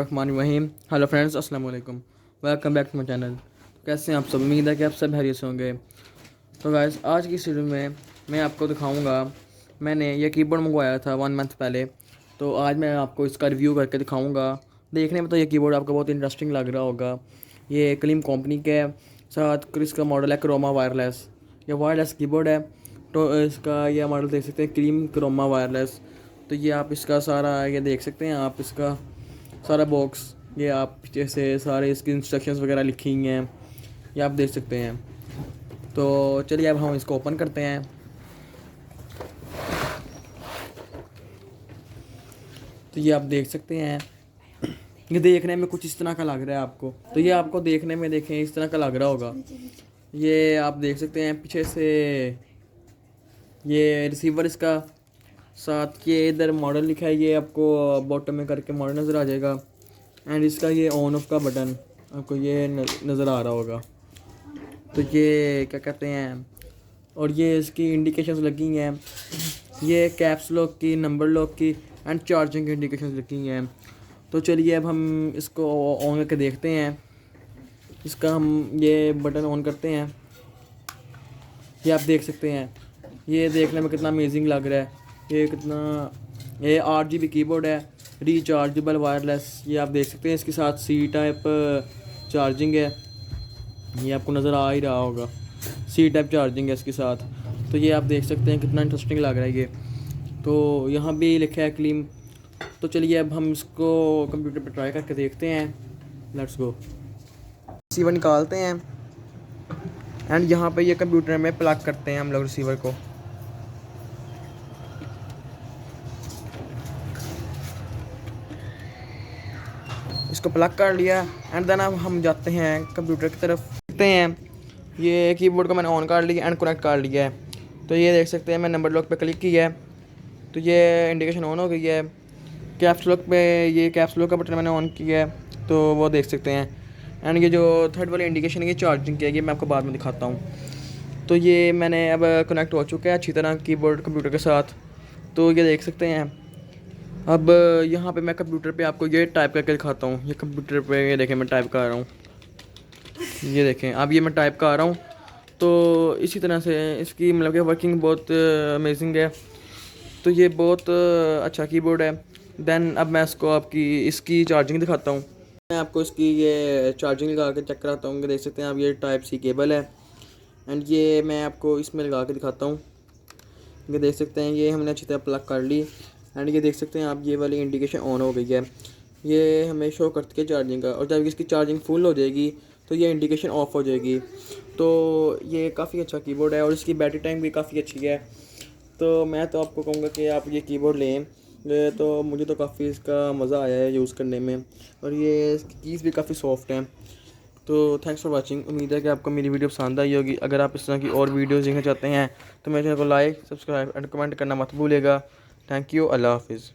बिस्मिल्लाहिर्रहमानिर्रहीम। Hello friends, अस्सलाम वालेकुम। Welcome back to my channel. कैसे हैं आप सब? उम्मीद है कि आप सब हैरियत से होंगे। तो गाइस, आज की इस वीडियो में मैं आपको दिखाऊंगा, मैंने ये कीबोर्ड मंगवाया था 1 मंथ पहले। तो आज मैं आपको इसका रिव्यू करके दिखाऊंगा। देखने में तो ये कीबोर्ड आपको बहुत इंटरेस्टिंग लग रहा होगा। ये क्लीम कंपनी के साथ इसका मॉडल है क्रोमा वायरलेस। ये वायरलेस कीबोर्ड है। तो इसका ये मॉडल देख सकते हैं, क्रीम क्रोमा वायरलेस। तो ये आप इसका सारा ये देख सकते हैं, आप इसका सारा बॉक्स, ये आप जैसे सारे इसकी इंस्ट्रक्शंस वगैरह लिखी हुई हैं, ये आप देख सकते हैं। तो चलिए अब हम इसको ओपन करते हैं। तो ये आप देख सकते हैं, ये देखने में कुछ इस तरह का लग रहा है आपको। तो ये आपको देखने में देखें इस तरह का लग रहा होगा। ये आप देख सकते हैं पीछे से ये रिसीवर इसका साथ, ये इधर मॉडल लिखा है, ये आपको बॉटम में करके मॉडल नज़र आ जाएगा। एंड इसका ये ऑन ऑफ का बटन आपको ये नज़र आ रहा होगा। तो ये क्या कहते हैं, और ये इसकी इंडिकेशंस लगी हैं, ये कैप्स लॉक की, नंबर लॉक की एंड चार्जिंग की इंडिकेशंस लगी हैं। तो चलिए अब हम इसको ऑन करके देखते हैं। इसका हम ये बटन ऑन करते हैं। ये आप देख सकते हैं, ये देखने में कितना अमेजिंग लग रहा है। ये कितना, ये 8GB कीबोर्ड है, रिचार्जेबल वायरलेस। ये आप देख सकते हैं, इसके साथ सी टाइप चार्जिंग है, ये आपको नज़र आ ही रहा होगा। सी टाइप चार्जिंग है इसके साथ। तो ये आप देख सकते हैं कितना इंटरेस्टिंग लग रहा है ये। तो यहाँ भी लिखा है क्लीम। तो चलिए अब हम इसको कंप्यूटर पर ट्राई करके देखते हैं। Let's go. रिसीवर निकालते हैं एंड यहाँ पे ये कंप्यूटर में प्लग करते हैं हम लोग रिसीवर को। इसको प्लग कर लिया एंड देन अब हम जाते हैं कंप्यूटर की तरफ। देखते हैं ये कीबोर्ड को मैंने ऑन कर लिया एंड कनेक्ट कर लिया है। तो ये देख सकते हैं, मैं नंबर लॉक पे क्लिक किया है तो ये इंडिकेशन ऑन हो गई है। कैप्स लॉक पे, ये कैप्स लॉक का बटन मैंने ऑन किया है तो वो देख सकते हैं। एंड ये जो थर्ड वाली इंडिकेशन है ये चार्जिंग की है, ये मैं आपको बाद में दिखाता हूँ। तो ये मैंने अब कनेक्ट हो चुका है अच्छी तरह कीबोर्ड कंप्यूटर के साथ। तो ये देख सकते हैं। अब यहाँ पे मैं कंप्यूटर पे आपको ये टाइप करके दिखाता हूँ। ये कंप्यूटर पे ये देखें मैं टाइप कर रहा हूँ, ये देखें अब ये मैं टाइप कर रहा हूँ। तो इसी तरह से इसकी मतलब कि वर्किंग बहुत अमेजिंग है। तो ये बहुत अच्छा कीबोर्ड है। देन अब मैं इसको इसकी चार्जिंग दिखाता हूँ। मैं आपको इसकी ये चार्जिंग लगा के चेक कराता हूँ। देख सकते हैं आप, ये टाइप सी केबल है एंड ये मैं आपको इसमें लगा के दिखाता हूँ। ये देख सकते हैं, ये हमने अच्छी तरह प्लग कर ली एंड ये देख सकते हैं आप, ये वाली इंडिकेशन ऑन हो गई है। ये हमें शो करती है चार्जिंग का, और जब इसकी चार्जिंग फुल हो जाएगी तो ये इंडिकेशन ऑफ हो जाएगी। तो ये काफ़ी अच्छा कीबोर्ड है और इसकी बैटरी टाइम भी काफ़ी अच्छी है। तो मैं तो आपको कहूँगा कि आप ये कीबोर्ड लें। तो मुझे तो काफ़ी इसका मज़ा आया है यूज़ करने में, और ये इसकी कीज़ भी काफ़ी सॉफ्ट हैं। तो थैंक्स फॉर वाचिंग। उम्मीद है कि आपको मेरी वीडियो पसंद आई होगी। अगर आप इस तरह की और वीडियोज़ देखना चाहते हैं तो मेरे चैनल को लाइक, सब्सक्राइब एंड कमेंट करना मत भूलिएगा। Thank you. अल्लाह हाफिज़।